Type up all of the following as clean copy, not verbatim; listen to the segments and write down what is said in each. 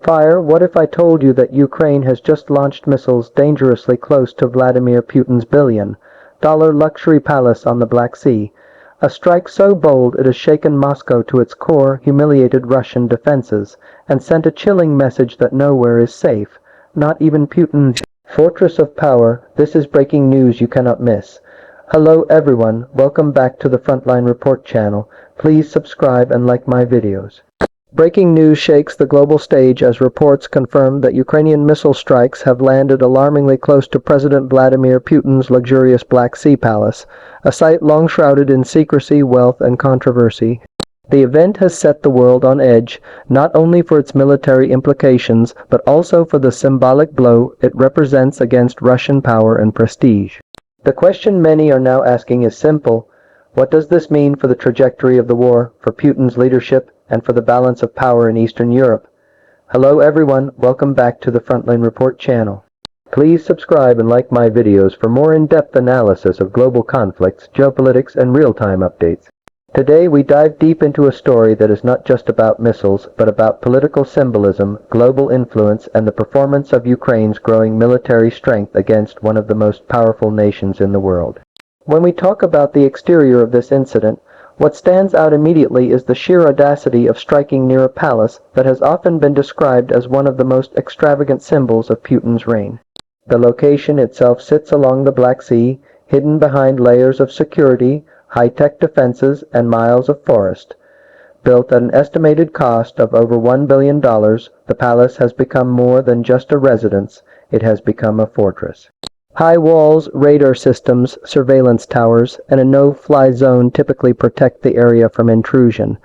Fire, what if I told you that Ukraine has just launched missiles dangerously close to Vladimir Putin's billion-dollar luxury palace on the Black Sea? A strike so bold it has shaken Moscow to its core, humiliated Russian defenses, and sent a chilling message that nowhere is safe, not even Putin's fortress of power. This is breaking news you cannot miss. Hello everyone, welcome back to the Frontline Report channel. Please subscribe and like my videos. Breaking news shakes the global stage as reports confirm that Ukrainian missile strikes have landed alarmingly close to President Vladimir Putin's luxurious Black Sea palace, a site long shrouded in secrecy, wealth, and controversy. The event has set the world on edge, not only for its military implications, but also for the symbolic blow it represents against Russian power and prestige. The question many are now asking is simple. What does this mean for the trajectory of the war, for Putin's leadership, and for the balance of power in Eastern Europe? Hello everyone, welcome back to the Frontline Report channel. Please subscribe and like my videos for more in-depth analysis of global conflicts, geopolitics, and real-time updates. Today we dive deep into a story that is not just about missiles, but about political symbolism, global influence, and the performance of Ukraine's growing military strength against one of the most powerful nations in the world. When we talk about the exterior of this incident, what stands out immediately is the sheer audacity of striking near a palace that has often been described as one of the most extravagant symbols of Putin's reign. The location itself sits along the Black Sea, hidden behind layers of security, high-tech defenses, and miles of forest. Built at an estimated cost of over $1 billion, the palace has become more than just a residence. It has become a fortress. High walls, radar systems, surveillance towers, and a no-fly zone typically protect the area from intrusion.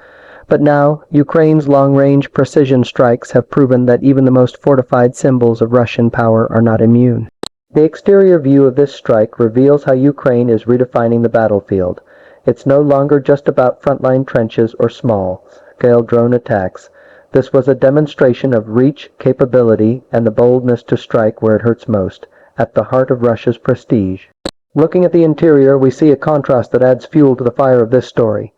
But now, Ukraine's long-range precision strikes have proven that even the most fortified symbols of Russian power are not immune. The exterior view of this strike reveals how Ukraine is redefining the battlefield. It's no longer just about frontline trenches or small-scale drone attacks. This was a demonstration of reach, capability, and the boldness to strike where it hurts most, at the heart of Russia's prestige. Looking at the interior, we see a contrast that adds fuel to the fire of this story.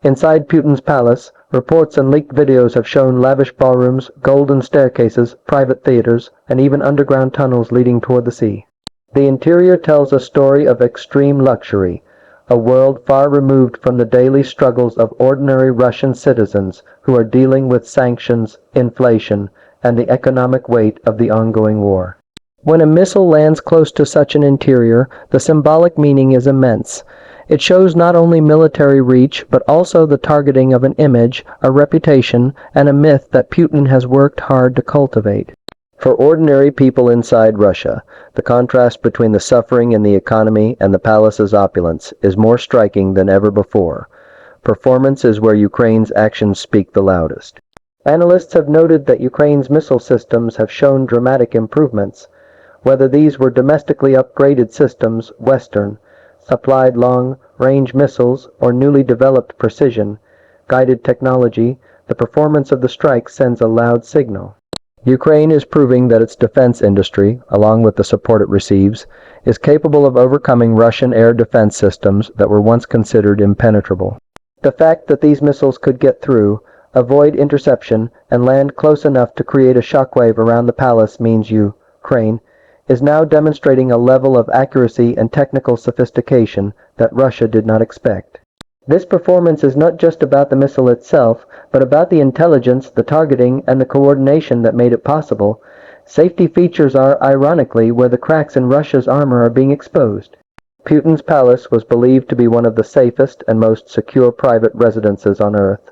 Inside Putin's palace, reports and leaked videos have shown lavish ballrooms, golden staircases, private theaters, and even underground tunnels leading toward the sea. The interior tells a story of extreme luxury, a world far removed from the daily struggles of ordinary Russian citizens who are dealing with sanctions, inflation, and the economic weight of the ongoing war. When a missile lands close to such an interior, the symbolic meaning is immense. It shows not only military reach, but also the targeting of an image, a reputation, and a myth that Putin has worked hard to cultivate. For ordinary people inside Russia, the contrast between the suffering in the economy and the palace's opulence is more striking than ever before. Performance is where Ukraine's actions speak the loudest. Analysts have noted that Ukraine's missile systems have shown dramatic improvements. Whether these were domestically upgraded systems, Western, supplied long-range missiles, or newly developed precision-guided technology, the performance of the strike sends a loud signal. Ukraine is proving that its defense industry, along with the support it receives, is capable of overcoming Russian air defense systems that were once considered impenetrable. The fact that these missiles could get through, avoid interception, and land close enough to create a shockwave around the palace means Ukraine is now demonstrating a level of accuracy and technical sophistication that Russia did not expect. This performance is not just about the missile itself, but about the intelligence, the targeting, and the coordination that made it possible. Safety features are, ironically, where the cracks in Russia's armor are being exposed. Putin's palace was believed to be one of the safest and most secure private residences on Earth.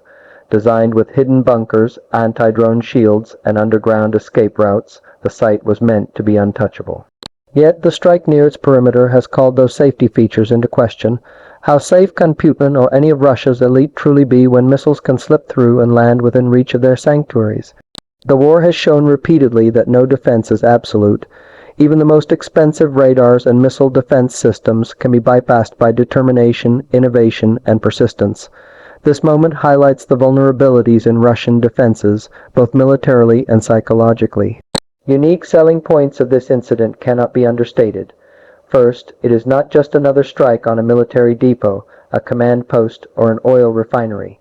Designed with hidden bunkers, anti-drone shields, and underground escape routes, the site was meant to be untouchable. Yet the strike near its perimeter has called those safety features into question. How safe can Putin or any of Russia's elite truly be when missiles can slip through and land within reach of their sanctuaries? The war has shown repeatedly that no defense is absolute. Even the most expensive radars and missile defense systems can be bypassed by determination, innovation, and persistence. This moment highlights the vulnerabilities in Russian defenses, both militarily and psychologically. Unique selling points of this incident cannot be understated. First, it is not just another strike on a military depot, a command post, or an oil refinery.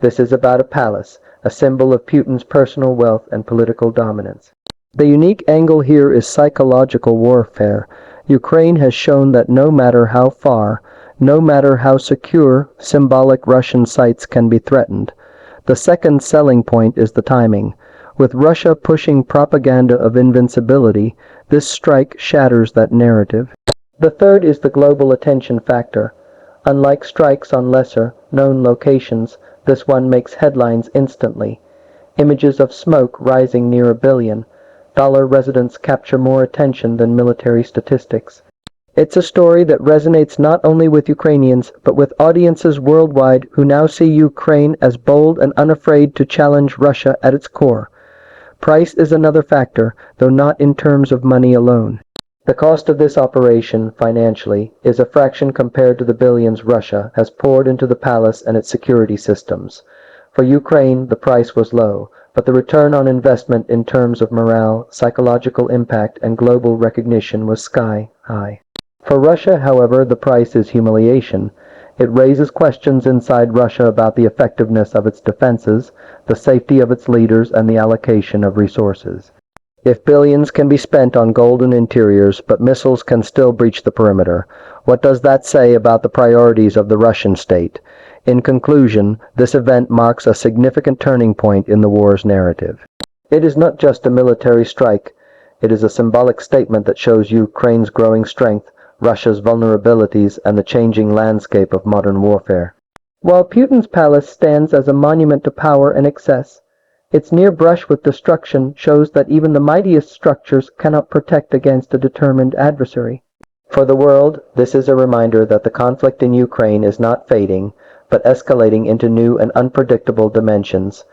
This is about a palace, a symbol of Putin's personal wealth and political dominance. The unique angle here is psychological warfare. Ukraine has shown that no matter how far, no matter how secure, symbolic Russian sites can be threatened. The second selling point is the timing. With Russia pushing propaganda of invincibility, this strike shatters that narrative. The third is the global attention factor. Unlike strikes on lesser, known locations, this one makes headlines instantly. Images of smoke rising near $1 billion. Residents capture more attention than military statistics. It's a story that resonates not only with Ukrainians, but with audiences worldwide who now see Ukraine as bold and unafraid to challenge Russia at its core. Price is another factor, though not in terms of money alone. The cost of this operation, financially, is a fraction compared to the billions Russia has poured into the palace and its security systems. For Ukraine, the price was low, but the return on investment in terms of morale, psychological impact, and global recognition was sky high. For Russia, however, the price is humiliation. It raises questions inside Russia about the effectiveness of its defenses, the safety of its leaders, and the allocation of resources. If billions can be spent on golden interiors, but missiles can still breach the perimeter, what does that say about the priorities of the Russian state? In conclusion, this event marks a significant turning point in the war's narrative. It is not just a military strike. It is a symbolic statement that shows Ukraine's growing strength, Russia's vulnerabilities, and the changing landscape of modern warfare. While Putin's palace stands as a monument to power and excess, its near brush with destruction shows that even the mightiest structures cannot protect against a determined adversary. For the world, this is a reminder that the conflict in Ukraine is not fading, but escalating into new and unpredictable dimensions.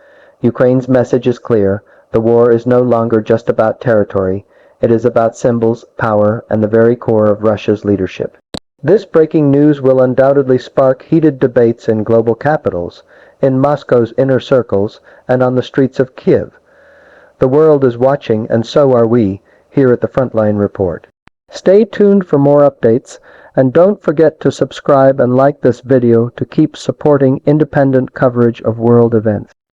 Ukraine's message is clear. The war is no longer just about territory. It is about symbols, power, and the very core of Russia's leadership. This breaking news will undoubtedly spark heated debates in global capitals, in Moscow's inner circles, and on the streets of Kiev. The world is watching, and so are we, here at the Frontline Report. Stay tuned for more updates, and don't forget to subscribe and like this video to keep supporting independent coverage of world events.